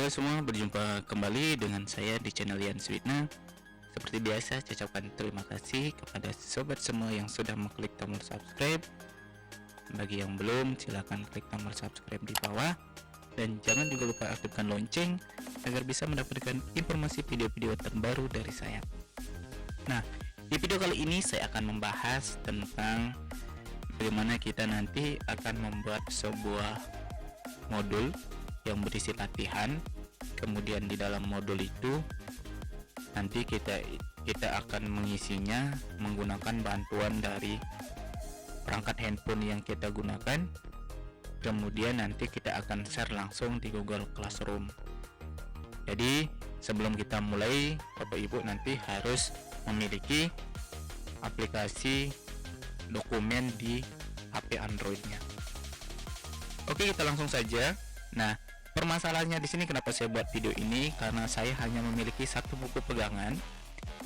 Halo semua, berjumpa kembali dengan saya di channel Yan Sweetna. Seperti biasa, saya ucapkan terima kasih kepada sobat semua yang sudah mengklik tombol subscribe. Bagi yang belum, silahkan klik tombol subscribe di bawah. Dan jangan juga lupa aktifkan lonceng agar bisa mendapatkan informasi video-video terbaru dari saya. Nah, di video kali ini saya akan membahas tentang bagaimana kita nanti akan membuat sebuah modul yang berisi latihan. Kemudian di dalam modul itu nanti kita akan mengisinya menggunakan bantuan dari perangkat handphone yang kita gunakan. Kemudian nanti kita akan share langsung di Google Classroom. Jadi sebelum kita mulai, Bapak Ibu nanti harus memiliki aplikasi dokumen di HP Android-nya. Oke, kita langsung saja. Nah, permasalahannya di sini kenapa saya buat video ini, karena saya hanya memiliki satu buku pegangan.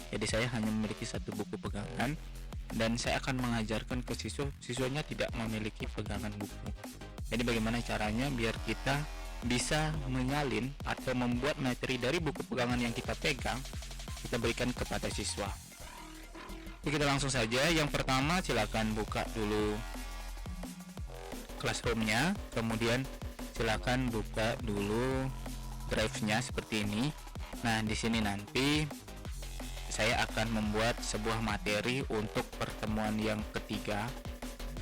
Jadi saya hanya memiliki satu buku pegangan dan saya akan mengajarkan ke siswanya tidak memiliki pegangan buku. Jadi bagaimana caranya biar kita bisa menyalin atau membuat materi dari buku pegangan yang kita pegang, kita berikan kepada siswa. Jadi kita langsung saja. Yang pertama, silakan buka dulu Classroom-nya, kemudian silakan buka dulu drive-nya seperti ini. Nah, di sini nanti saya akan membuat sebuah materi untuk pertemuan yang ketiga.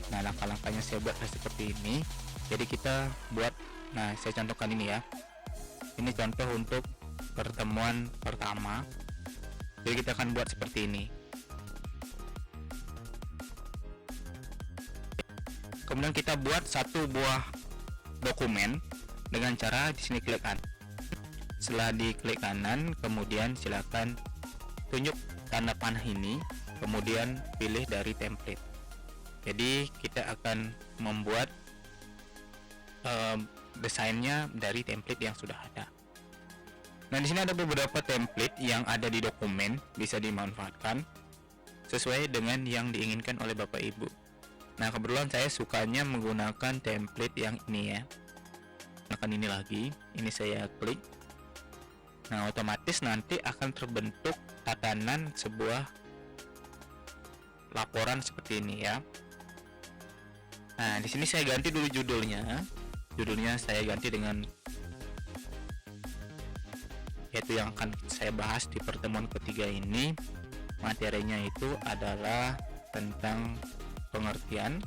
Nah, langkah-langkahnya saya buat seperti ini. Jadi kita buat, nah saya contohkan ini ya. Ini contoh untuk pertemuan pertama. Jadi kita akan buat seperti ini. Kemudian kita buat satu buah dokumen dengan cara di sini klik kanan. Setelah diklik kanan, kemudian silakan tunjuk tanda panah ini, kemudian pilih dari template. Jadi kita akan membuat desainnya dari template yang sudah ada. Nah, di sini ada beberapa template yang ada di dokumen, bisa dimanfaatkan sesuai dengan yang diinginkan oleh Bapak Ibu. Nah, kebetulan saya sukanya menggunakan template yang ini ya. Gunakan ini lagi, ini saya klik. Nah, otomatis nanti akan terbentuk tatanan sebuah laporan seperti ini ya. Nah, di sini saya ganti dulu judulnya. Judulnya saya ganti dengan yaitu yang akan saya bahas di pertemuan ketiga ini. Materinya itu adalah tentang pengertian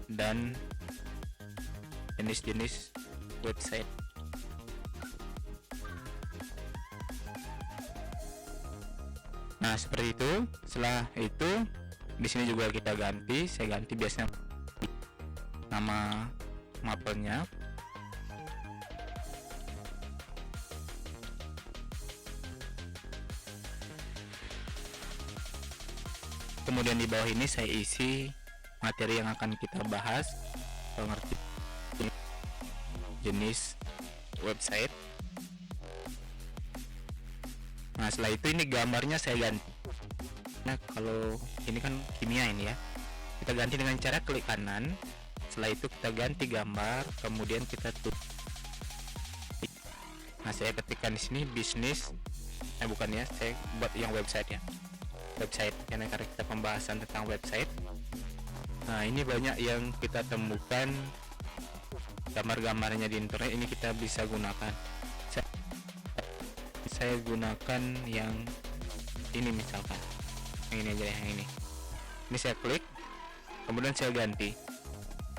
dan jenis-jenis website. Nah, seperti itu. Setelah itu di sini juga kita ganti, saya ganti biasanya nama mapelnya. Kemudian di bawah ini saya isi materi yang akan kita bahas, pengertian jenis website. Nah, setelah itu ini gambarnya saya ganti. Nah, kalau ini kan kimia ini ya, kita ganti dengan cara klik kanan. Setelah itu kita ganti gambar, kemudian kita tutup. Nah, saya ketikkan di sini bisnis, bukan ya, saya buat yang website ya, website karena kita pembahasan tentang website. Nah, ini banyak yang kita temukan gambar-gambarnya di internet, ini kita bisa gunakan. Saya gunakan yang ini misalkan, yang ini aja, yang ini saya klik, kemudian saya ganti.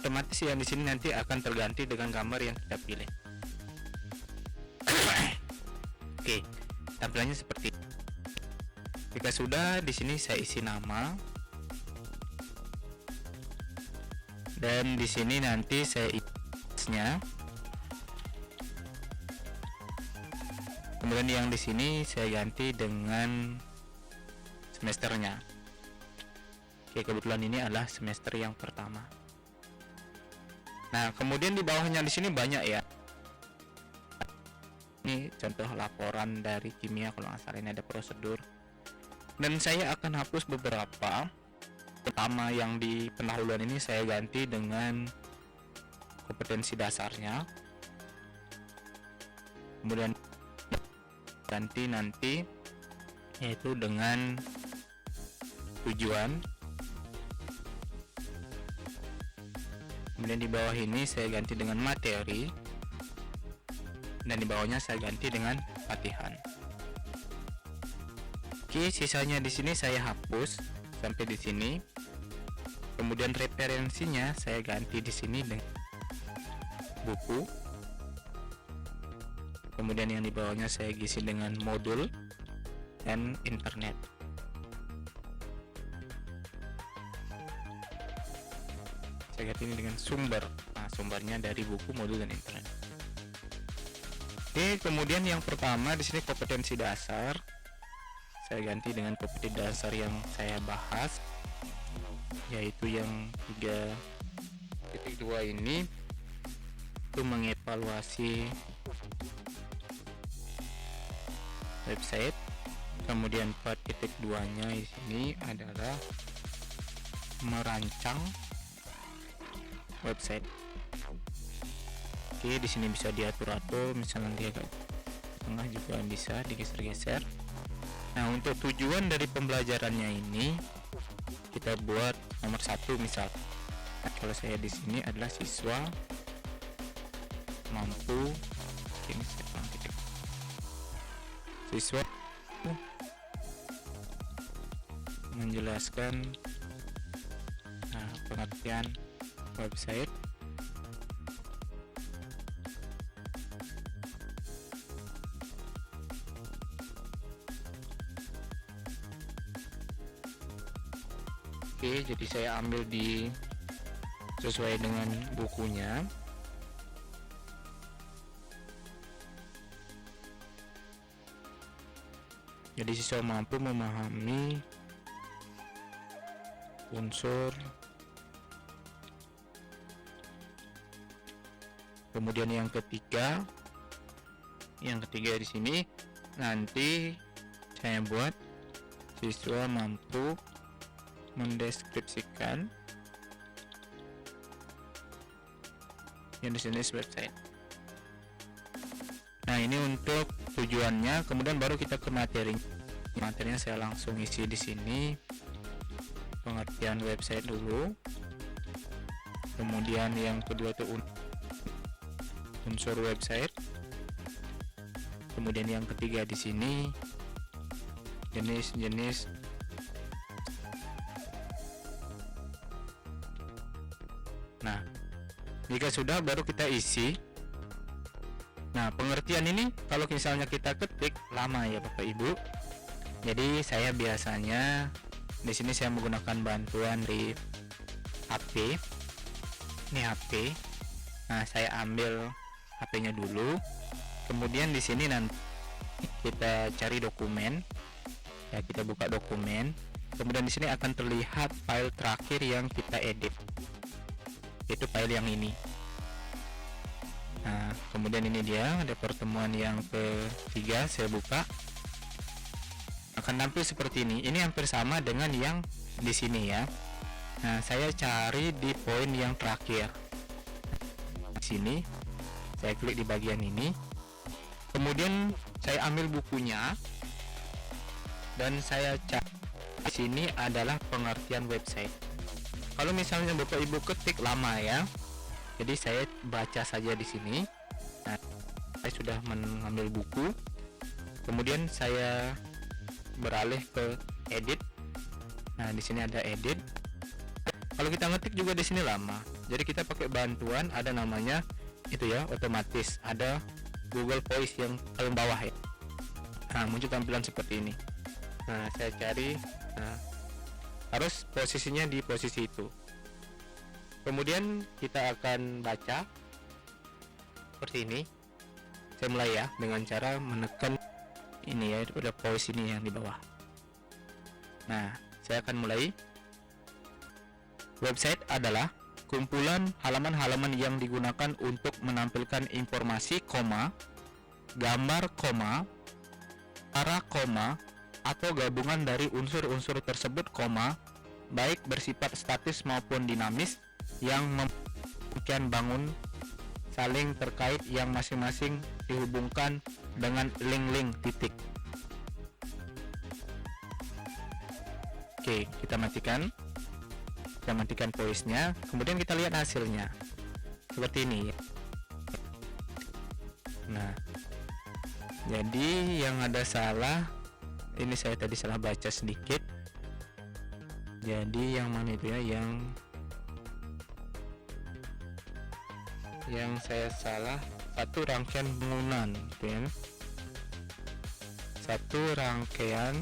Otomatis yang di sini nanti akan terganti dengan gambar yang kita pilih. Oke, tampilannya seperti ini. Jika sudah, di sini saya isi nama. Dan di sini nanti saya isi-nya. Kemudian yang di sini saya ganti dengan semesternya. Oke, kebetulan ini adalah semester yang pertama. Nah, kemudian di bawahnya di sini banyak ya. Ini contoh laporan dari kimia, kalau nggak salah ini ada prosedur. Dan saya akan hapus beberapa. Pertama yang di pendahuluan ini saya ganti dengan kompetensi dasarnya. Kemudian ganti nanti yaitu dengan tujuan. Kemudian di bawah ini saya ganti dengan materi, dan di bawahnya saya ganti dengan latihan. Oke, sisanya di sini saya hapus sampai di sini. Kemudian referensinya saya ganti di sini dengan buku. Kemudian yang di bawahnya saya isi dengan modul dan internet. Saya ganti ini dengan sumber. Nah, sumbernya dari buku, modul, dan internet. Oke, kemudian yang pertama di sini kompetensi dasar. Saya ganti dengan kompetensi dasar yang saya bahas, yaitu yang 3.2 ini itu mengevaluasi website. Kemudian 4.2-nya di sini adalah merancang website. Oke, di sini bisa diatur-atur, misalnya nanti agak tengah juga bisa digeser-geser. Nah, untuk tujuan dari pembelajarannya ini kita buat nomor 1 misal. Nah, kalau saya di sini adalah siswa mampu, ini saya ulang titik. Siswa menjelaskan pengertian website. Oke, jadi saya ambil sesuai dengan bukunya. Jadi siswa mampu memahami unsur, kemudian yang ketiga di sini nanti saya buat siswa mampu mendeskripsikan jenis-jenis website. Nah, ini untuk tujuannya. Kemudian baru kita ke materi. Materinya saya langsung isi di sini. Pengertian website dulu. Kemudian yang kedua itu unsur website. Kemudian yang ketiga di sini jenis-jenis Nah, jika sudah baru kita isi. Nah, pengertian ini kalau misalnya kita ketik lama ya Bapak Ibu. Jadi saya biasanya di sini saya menggunakan bantuan di HP. Ini HP. Nah, saya ambil HP-nya dulu. Kemudian di sini nanti kita cari dokumen. Ya, kita buka dokumen. Kemudian di sini akan terlihat file terakhir yang kita edit. Itu file yang ini. Nah, kemudian ini dia ada pertemuan yang ketiga. Saya buka, akan tampil seperti ini. Ini hampir sama dengan yang di sini ya. Nah, saya cari di poin yang terakhir. Di sini saya klik di bagian ini. Kemudian saya ambil bukunya dan saya cari. Di sini adalah pengertian website. Kalau misalnya Bapak Ibu ketik lama ya, jadi saya baca saja di sini. Nah, saya sudah mengambil buku, kemudian saya beralih ke edit. Nah, di sini ada edit. Kalau kita ngetik juga di sini lama, jadi kita pakai bantuan ada namanya itu ya, otomatis ada Google Voice yang paling bawah ya. Nah, muncul tampilan seperti ini. Nah, saya cari. Nah, harus posisinya di posisi itu. Kemudian kita akan baca seperti ini. Saya mulai ya dengan cara menekan ini ya, pada voice ini yang di bawah. Nah, saya akan mulai. Website adalah kumpulan halaman-halaman yang digunakan untuk menampilkan informasi, gambar, arah, atau gabungan dari unsur-unsur tersebut, baik bersifat statis maupun dinamis, yang memungkinkan bangun saling terkait yang masing-masing dihubungkan dengan link-link titik. Oke, kita matikan voice-nya, kemudian kita lihat hasilnya seperti ini. Nah, jadi yang ada salah, ini saya tadi salah baca sedikit. Jadi yang mana itu ya, yang saya salah, satu rangkaian bangunan, kan? Satu rangkaian.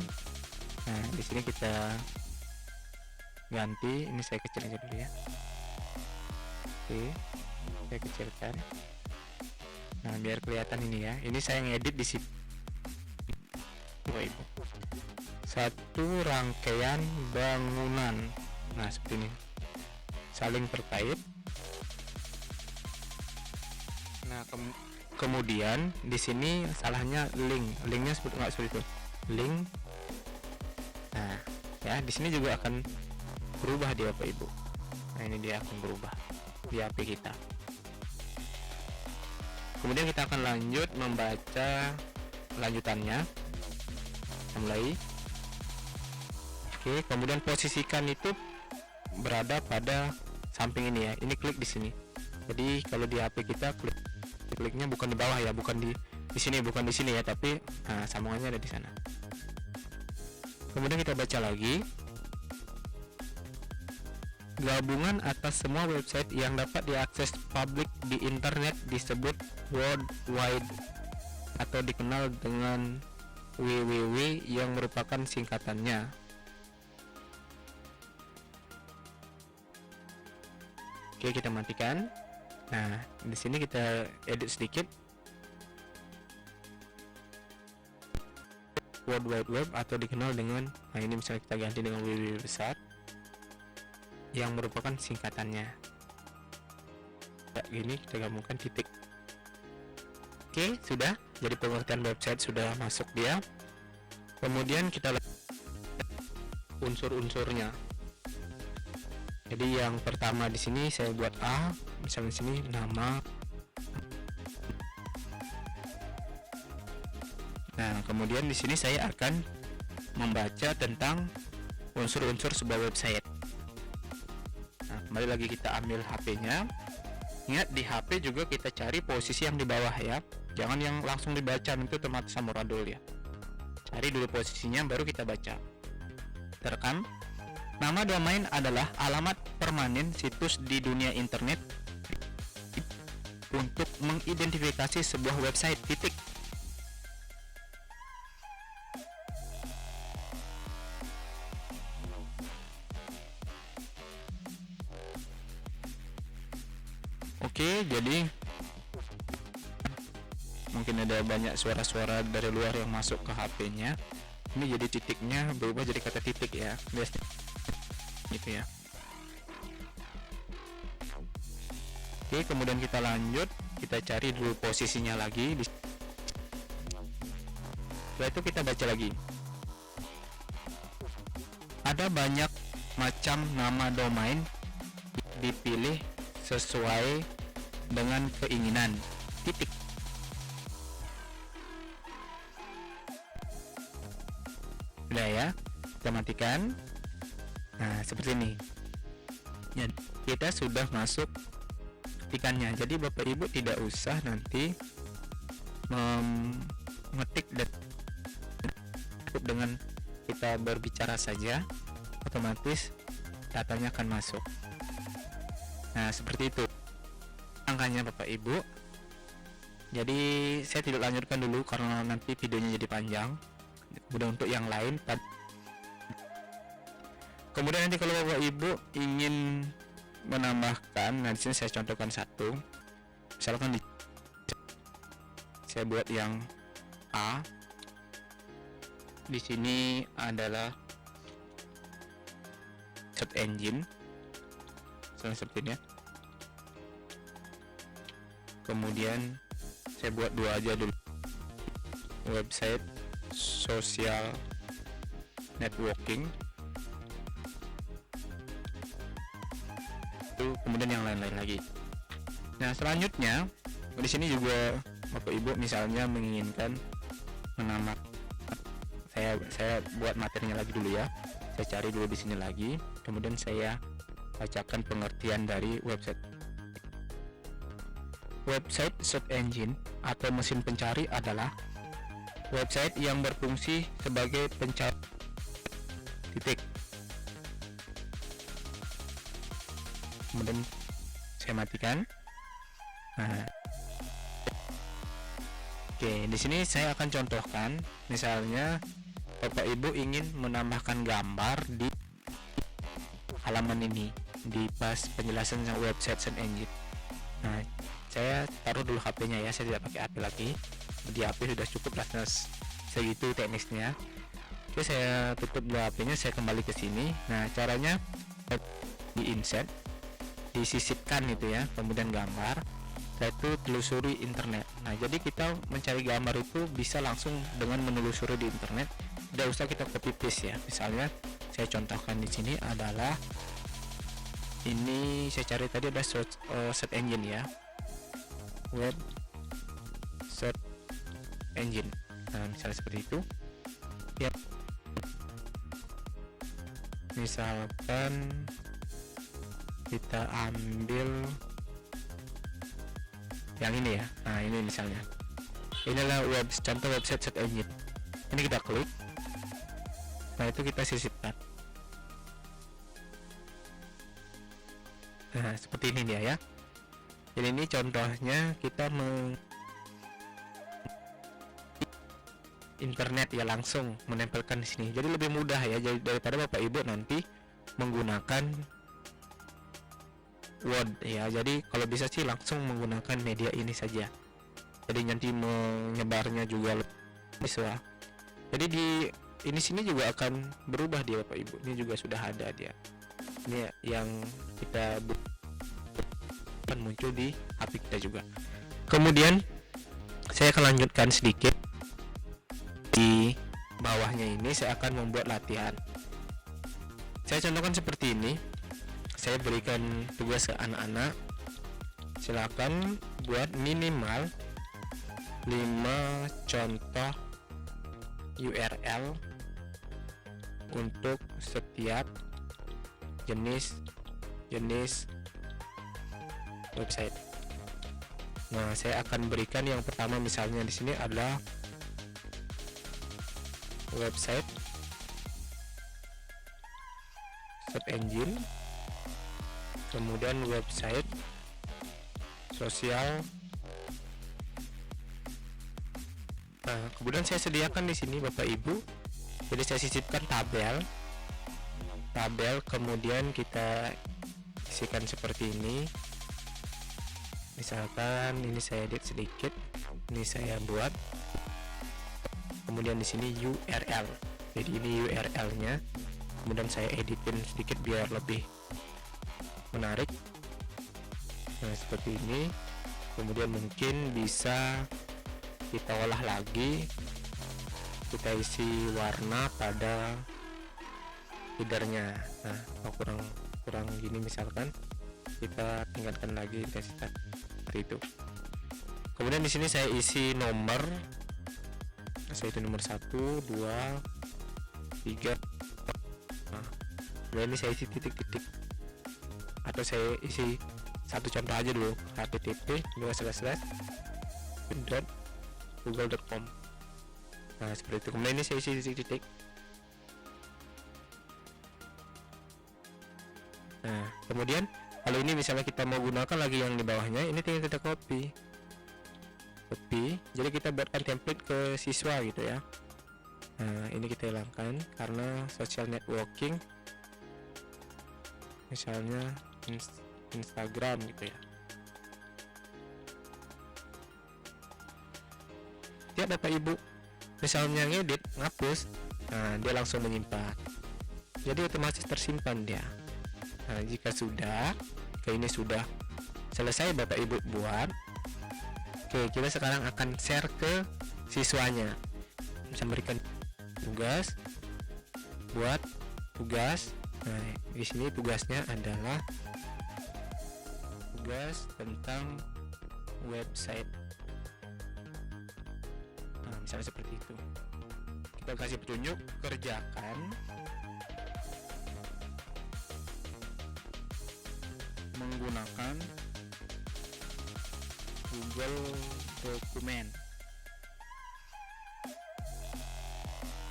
Nah, di sini kita ganti, ini saya kecil aja dulu ya. Oke, saya kecilkan. Nah, biar kelihatan ini ya. Ini saya ngedit di sini. Satu rangkaian bangunan. Nah, seperti ini. Saling terkait. Nah, kemudian di sini salahnya link. Linknya seperti itu. Link. Nah, ya di sini juga akan berubah dia Bapak Ibu. Nah, ini dia akan berubah di HP kita. Kemudian kita akan lanjut membaca lanjutannya. Mulai. Oke, kemudian posisikan itu berada pada samping ini ya. Ini klik di sini. Jadi kalau di HP kita kliknya bukan di bawah ya, bukan di sini, bukan di sini ya, tapi sambungannya ada di sana. Kemudian kita baca lagi. Gabungan atas semua website yang dapat diakses publik di internet disebut World Wide atau dikenal dengan www yang merupakan singkatannya. Oke, kita matikan. Nah, di sini kita edit sedikit. World Wide Web atau dikenal dengan, nah ini misalnya kita ganti dengan www besar yang merupakan singkatannya. Kayak gini kita gabungkan titik. Oke, sudah. Jadi pengertian website sudah masuk dia. Kemudian kita lihat unsur-unsurnya. Jadi yang pertama di sini saya buat A, misalnya di sini nama. Nah, kemudian di sini saya akan membaca tentang unsur-unsur sebuah website. Nah, kembali lagi kita ambil HP-nya. Ingat di HP juga kita cari posisi yang di bawah ya. Jangan yang langsung dibaca, itu otomatis amburadul ya. Cari dulu posisinya baru kita baca. Terekam. Nama domain adalah alamat permanen situs di dunia internet untuk mengidentifikasi sebuah website. Titik. Oke, jadi mungkin ada banyak suara-suara dari luar yang masuk ke HP-nya. Ini jadi titiknya berubah jadi kata titik ya. Biasanya gitu ya. Oke, kemudian kita lanjut, kita cari dulu posisinya lagi. Setelah itu kita baca lagi. Ada banyak macam nama domain, dipilih sesuai dengan keinginan. Titik. Udah ya, kita matikan. Nah, seperti ini. Ya, kita sudah masuk ketikannya. Jadi Bapak Ibu tidak usah nanti mengetik dan cukup dengan kita berbicara saja, otomatis datanya akan masuk. Nah, seperti itu angkanya Bapak Ibu. Jadi saya tidak lanjutkan dulu karena nanti videonya jadi panjang. Kemudian untuk yang lain, kemudian nanti kalau Bapak Ibu ingin menambahkan, nah disini saya contohkan satu. Misalkan saya buat yang A. Di sini adalah search engine, seperti ini. Kemudian saya buat dua aja dulu. Website social networking. Kemudian yang lain-lain lagi. Nah, selanjutnya Di sini juga Bapak Ibu misalnya menginginkan menambah, saya buat materinya lagi dulu ya. Saya cari dulu di sini lagi, kemudian saya bacakan pengertian dari website. Website search engine atau mesin pencari adalah website yang berfungsi sebagai pencari titik. Kemudian saya matikan. Nah, oke, di sini saya akan contohkan, misalnya Bapak Ibu ingin menambahkan gambar di halaman ini di pas penjelasan website search engine. Nah, saya taruh dulu HP-nya ya, saya tidak pakai HP lagi. Di HP sudah cukup lah segitu teknisnya. Oke, saya tutup dulu HP-nya, saya kembali ke sini. Nah, caranya di insert, disisipkan itu ya, kemudian gambar, setelah itu telusuri internet. Nah, jadi kita mencari gambar itu bisa langsung dengan menelusuri di internet, tidak usah kita copy paste ya. Misalnya saya contohkan di sini adalah ini, saya cari tadi ada search engine ya, web search engine. Nah, misalnya seperti itu ya, misalkan kita ambil yang ini ya. Nah, ini misalnya inilah contoh website search engine. Ini kita klik, nah itu kita sisipkan. Nah, seperti ini dia ya. Jadi ini contohnya kita internet ya, langsung menempelkan di sini. Jadi lebih mudah ya, jadi daripada Bapak Ibu nanti menggunakan Word ya. Jadi kalau bisa sih langsung menggunakan media ini saja. Jadi nanti menyebarnya juga lebih bisa. Jadi di sini juga akan berubah dia Bapak Ibu. Ini juga sudah ada dia. Ini yang kita akan muncul di HP kita juga. Kemudian saya akan lanjutkan sedikit. Di bawahnya ini saya akan membuat latihan. Saya contohkan seperti ini. Saya berikan tugas ke anak-anak. Silakan buat minimal 5 contoh URL untuk setiap jenis website. Nah, saya akan berikan yang pertama, misalnya di sini adalah website search engine, kemudian website sosial. Nah, kemudian saya sediakan di sini Bapak Ibu. Jadi saya sisipkan tabel, kemudian kita isikan seperti ini. Misalkan ini saya edit sedikit, ini saya buat. Kemudian di sini URL. Jadi ini URL-nya. Kemudian saya editin sedikit biar lebih menarik. Nah, seperti ini. Kemudian mungkin bisa kita olah lagi, kita isi warna pada headernya. Nah, kurang gini misalkan, kita tingkatkan lagi intensitas seperti itu. Kemudian di sini saya isi nomor, saya itu nomor 1, 2, 3. Nah, ini saya isi titik-titik, atau saya isi satu contoh aja dulu, http://google.com. Nah, seperti itu. Kemudian ini saya isi titik-titik. Nah, kemudian kalau ini misalnya kita mau gunakan lagi yang di bawahnya, ini tinggal kita copy. Jadi kita buatkan template ke siswa gitu ya. Nah, ini kita hilangkan karena social networking, misalnya Instagram gitu ya. Tiap Bapak Ibu misalnya ngedit, ngapus, nah dia langsung menyimpan. Jadi otomatis tersimpan dia. Nah, jika sudah, ini sudah selesai Bapak Ibu buat. Oke, kita sekarang akan share ke siswanya. Bisa berikan tugas, buat tugas. Nah, di sini tugasnya adalah tugas tentang website. Nah, misalnya seperti itu. Kita kasih petunjuk, kerjakan menggunakan Google Dokumen.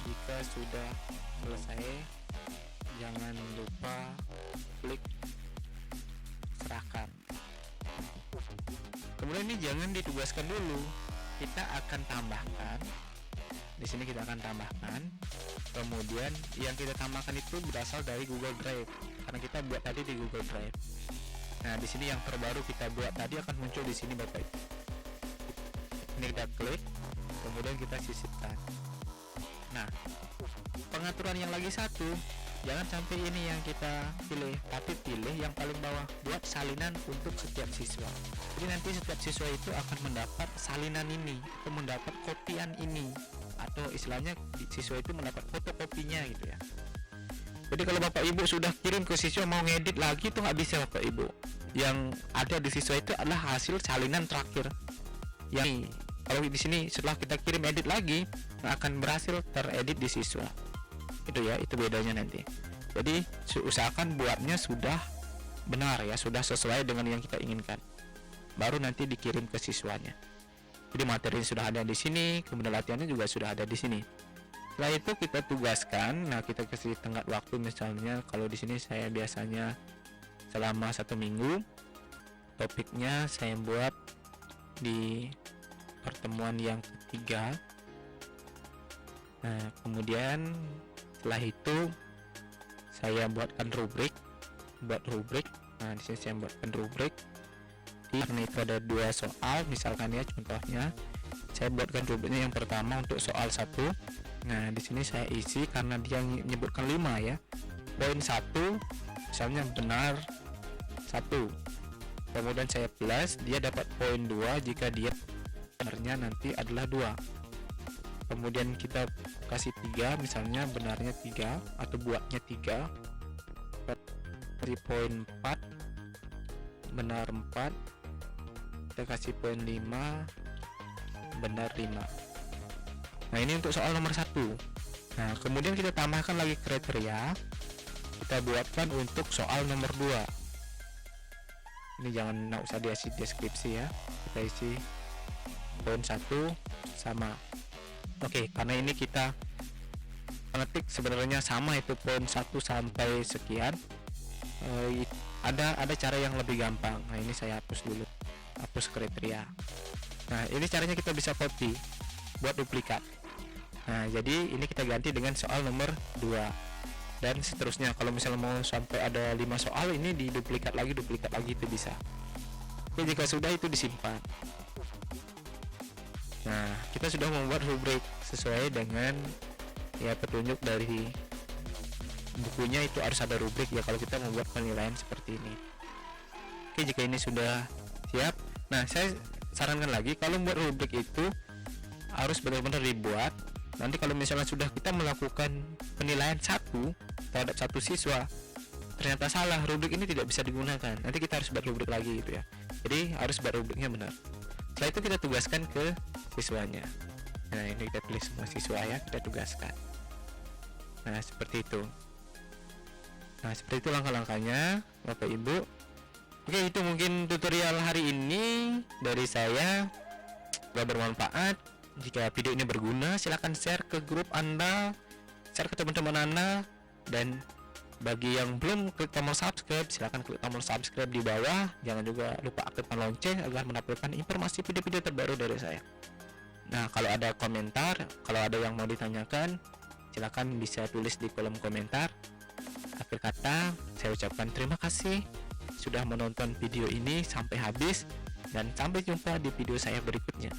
Jika sudah selesai, jangan lupa klik serahkan. Kemudian ini jangan ditugaskan dulu, kita akan tambahkan. Di sini kita akan tambahkan. Kemudian yang kita tambahkan itu berasal dari Google Drive, karena kita buat tadi di Google Drive. Nah, di sini yang terbaru kita buat tadi akan muncul di sini Bapak Ibu. Ini kita klik, kemudian kita sisipkan. Nah, pengaturan yang lagi satu, jangan sampai ini yang kita pilih, tapi pilih yang paling bawah, buat salinan untuk setiap siswa. Jadi nanti setiap siswa itu akan mendapat salinan ini, atau mendapat kopian ini, atau istilahnya siswa itu mendapat fotokopinya gitu ya. Jadi kalau Bapak Ibu sudah kirim ke siswa mau ngedit lagi itu nggak bisa Bapak Ibu. Yang ada di siswa itu adalah hasil salinan terakhir. Yang kalau di sini setelah kita kirim edit lagi akan berhasil teredit di siswa. Itu ya, itu bedanya nanti. Jadi usahakan buatnya sudah benar ya, sudah sesuai dengan yang kita inginkan. Baru nanti dikirim ke siswanya. Jadi materi sudah ada di sini, kemudian latihannya juga sudah ada di sini. Setelah itu kita tugaskan. Nah, kita kasih tenggat waktu, misalnya kalau di sini saya biasanya selama 1 minggu. Topiknya saya buat di pertemuan yang ketiga. Nah, kemudian setelah itu saya buatkan rubrik. Nah, di sini saya buatkan rubrik. Karena itu ada 2 soal, misalkan ya contohnya. Saya buatkan rubriknya yang pertama untuk soal 1. Nah, di sini saya isi karena dia menyebutkan 5 ya. Poin 1 misalnya benar 1. Kemudian saya plus, dia dapat poin 2 jika dia benarnya nanti adalah 2. Kemudian kita kasih 3, misalnya benarnya 3 atau buatnya 3. Kasih poin 4, benar 4. Kita kasih poin 5, benar 5. Nah, ini untuk soal nomor 1. Nah, kemudian kita tambahkan lagi kriteria. Kita buatkan untuk soal nomor 2. Ini jangan usah diisi deskripsi ya. Kita isi poin 1 sama. Oke, karena ini kita mengetik sebenarnya sama, itu poin 1 sampai sekian. Ada cara yang lebih gampang. Nah, ini saya hapus dulu. Hapus kriteria. Nah, ini caranya kita bisa copy buat duplikat. Nah, jadi ini kita ganti dengan soal nomor 2 dan seterusnya. Kalau misalnya mau sampai ada 5 soal, ini diduplikat lagi itu bisa. Oke, jika sudah itu disimpan. Nah, kita sudah membuat rubrik sesuai dengan ya petunjuk dari bukunya, itu harus ada rubrik ya kalau kita membuat penilaian seperti ini. Oke, jika ini sudah siap. Nah, saya sarankan lagi kalau membuat rubrik itu harus benar-benar dibuat. Nanti kalau misalnya sudah kita melakukan penilaian terhadap satu siswa, ternyata salah, rubrik ini tidak bisa digunakan. Nanti kita harus buat rubrik lagi gitu ya. Jadi harus buat rubriknya benar. Setelah itu kita tugaskan ke siswanya. Nah, ini kita pilih semua siswa ya, kita tugaskan. Nah, seperti itu. Nah, seperti itu langkah-langkahnya Bapak Ibu. Oke, itu mungkin tutorial hari ini dari saya. Semoga bermanfaat. Jika video ini berguna, silahkan share ke grup Anda, share ke teman-teman Anda. Dan bagi yang belum klik tombol subscribe, silahkan klik tombol subscribe di bawah. Jangan juga lupa aktifkan lonceng agar mendapatkan informasi video-video terbaru dari saya. Nah, kalau ada komentar, kalau ada yang mau ditanyakan, silahkan bisa tulis di kolom komentar. Akhir kata, saya ucapkan terima kasih sudah menonton video ini sampai habis, dan sampai jumpa di video saya berikutnya.